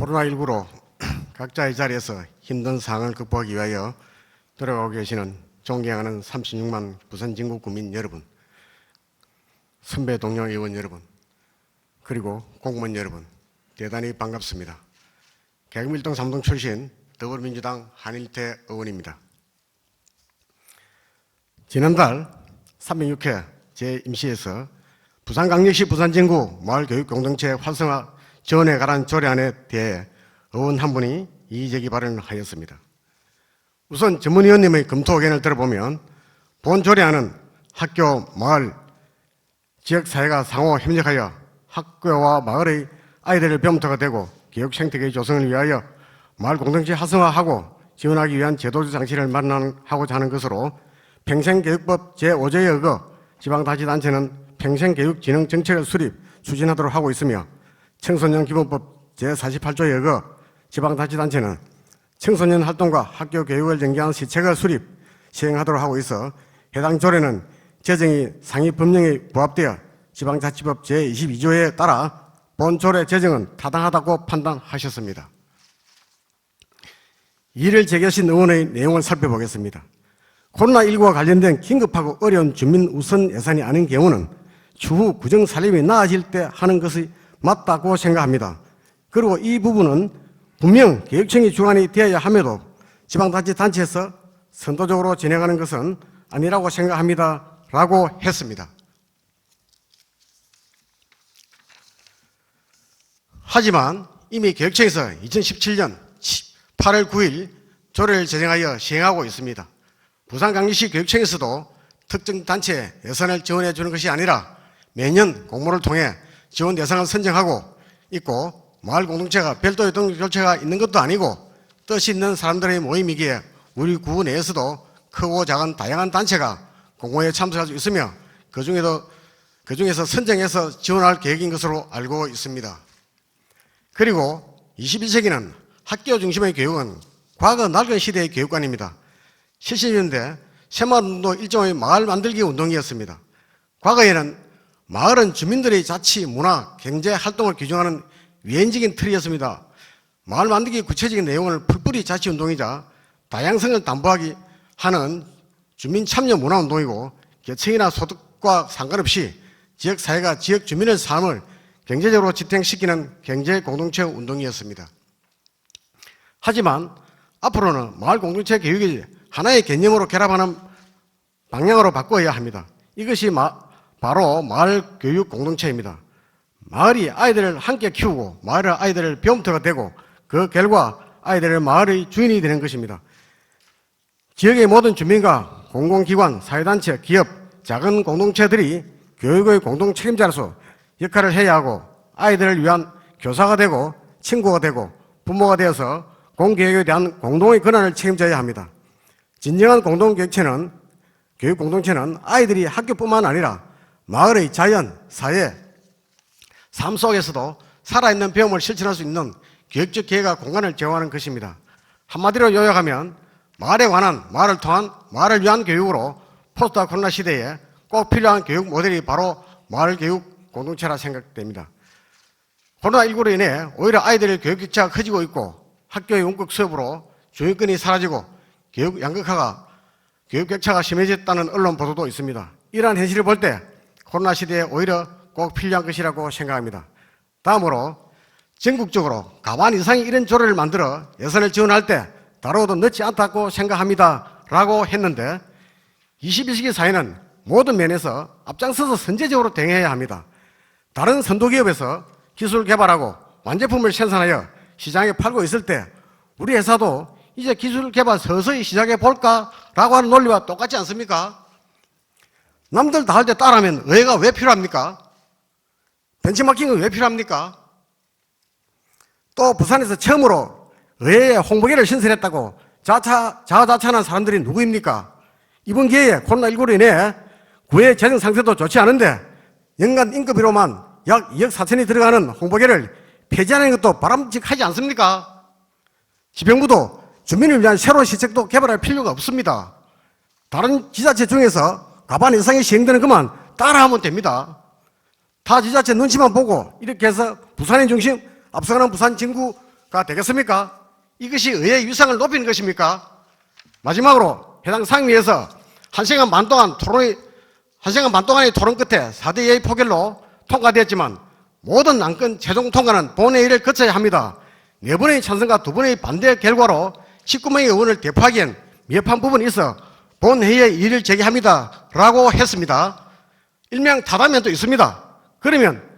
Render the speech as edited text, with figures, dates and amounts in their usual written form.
코로나19로 각자의 자리에서 힘든 상황을 극복하기 위하여 노력하고 계시는 존경하는 36만 부산 진구 구민 여러분, 선배 동료 의원 여러분, 그리고 공무원 여러분, 대단히 반갑습니다. 개그밀동 3동 출신 더불어민주당 한일태 의원입니다. 지난달 306회 제 임시에서 부산광역시 부산진구 마을교육공동체 활성화 지원에 관한 조례안에 대해 의원 한 분이 이의제기 발언을 하였습니다. 우선 전문위원님의 검토 의견을 들어보면 본 조례안은 학교, 마을, 지역사회가 상호 협력하여 학교와 마을의 아이들의 병토가 되고 교육 생태계의 조성을 위하여 마을 공동체 활성화하고 지원하기 위한 제도적 장치를 마련하고자 하는 것으로 평생교육법 제5조에 의거 지방자치단체는 평생교육진흥 정책을 수립, 추진하도록 하고 있으며 청소년기본법 제48조에 의거 지방자치단체는 청소년 활동과 학교 교육을 연계한 시책을 수립, 시행하도록 하고 있어 해당 조례는 제정이 상위 법령에 부합되어 지방자치법 제22조에 따라 본 조례 제정은 타당하다고 판단하셨습니다. 이를 제기하신 의원의 내용을 살펴보겠습니다. 코로나19와 관련된 긴급하고 어려운 주민 우선 예산이 아닌 경우는 추후 구정 살림이 나아질 때 하는 것이 맞다고 생각합니다. 그리고 이 부분은 분명 교육청이 주관이 되어야 함에도 지방자치단체에서 선도적으로 진행하는 것은 아니라고 생각합니다. 라고 했습니다. 하지만 이미 교육청에서 2017년 8월 9일 조례를 제정하여 시행하고 있습니다. 부산광역시 교육청에서도 특정 단체 예산을 지원해 주는 것이 아니라 매년 공모를 통해 지원 대상을 선정하고 있고 마을 공동체가 별도의 등록 절차가 있는 것도 아니고 뜻이 있는 사람들의 모임이기에 우리 구 내에서도 크고 작은 다양한 단체가 공모에 참석할 수 있으며 그중에서 선정해서 지원할 계획인 것으로 알고 있습니다. 그리고 21세기는 학교 중심의 교육은 과거 낡은 시대의 교육관입니다. 70년대 새마을운동도 일종의 마을 만들기 운동이었습니다. 과거에는 마을은 주민들의 자치, 문화, 경제 활동을 규정하는 위헌적인 틀이었습니다. 마을 만들기 구체적인 내용을 풀뿌리 자치운동이자 다양성을 담보하기 하는 주민 참여 문화운동이고 계층이나 소득과 상관없이 지역사회가 지역 주민의 삶을 경제적으로 지탱시키는 경제공동체 운동이었습니다. 하지만 앞으로는 마을 공동체 교육이 하나의 개념으로 결합하는 방향으로 바꿔야 합니다. 이것이 바로 마을 교육 공동체입니다. 마을이 아이들을 함께 키우고 마을의 아이들을 배움터가 되고 그 결과 아이들의 마을의 주인이 되는 것입니다. 지역의 모든 주민과 공공기관, 사회단체, 기업, 작은 공동체들이 교육의 공동 책임자로서 역할을 해야 하고 아이들을 위한 교사가 되고 친구가 되고 부모가 되어서 공교육에 대한 공동의 권한을 책임져야 합니다. 진정한 공동교육체는 교육 공동체는 아이들이 학교뿐만 아니라 마을의 자연, 사회, 삶 속에서도 살아있는 배움을 실천할 수 있는 교육적 기회가 공간을 제공하는 것입니다. 한마디로 요약하면 마을에 관한, 마을을 통한, 마을을 위한 교육으로 포스트 코로나 시대에 꼭 필요한 교육 모델이 바로 마을 교육 공동체라 생각됩니다. 코로나19로 인해 오히려 아이들의 교육 격차가 커지고 있고 학교의 원격 수업으로 주인권이 사라지고 교육 양극화가 교육 격차가 심해졌다는 언론 보도도 있습니다. 이러한 현실을 볼 때 코로나 시대에 오히려 꼭 필요한 것이라고 생각합니다. 다음으로 전국적으로 가반 이상의 이런 조례를 만들어 예산을 지원할 때 다루어도 늦지 않다고 생각합니다. 라고 했는데 21세기 사회는 모든 면에서 앞장서서 선제적으로 대응해야 합니다. 다른 선도기업에서 기술 개발하고 완제품을 생산하여 시장에 팔고 있을 때 우리 회사도 이제 기술 개발 서서히 시작해 볼까? 라고 하는 논리와 똑같지 않습니까? 남들 다 할 때 따라하면 의회가 왜 필요합니까? 벤치마킹은 왜 필요합니까? 또 부산에서 처음으로 의회에 홍보계를 신설했다고 자화자찬한 사람들이 누구입니까? 이번 기회에 코로나19로 인해 구의 재정 상태도 좋지 않은데 연간 인건비로만 약 2억 4천이 들어가는 홍보계를 폐지하는 것도 바람직하지 않습니까? 지병부도 주민을 위한 새로운 시책도 개발할 필요가 없습니다. 다른 지자체 중에서 가반 이상이 시행되는 것만 따라하면 됩니다. 타 지자체 눈치만 보고 이렇게 해서 부산인 중심 앞서가는 부산 진구 되겠습니까? 이것이 의회의 위상을 높이는 것입니까? 마지막으로 해당 상임위에서 1시간 반 동안의 토론 끝에 4대2의 표결로 통과되었지만 모든 안건 최종 통과는 본회의를 거쳐야 합니다. 4번의 찬성과 2번의 반대 결과로 19명의 의원을 대표하기엔 미흡한 부분이 있어 본회의에 이의를 제기합니다 라고 했습니다. 일명 타다면도 있습니다. 그러면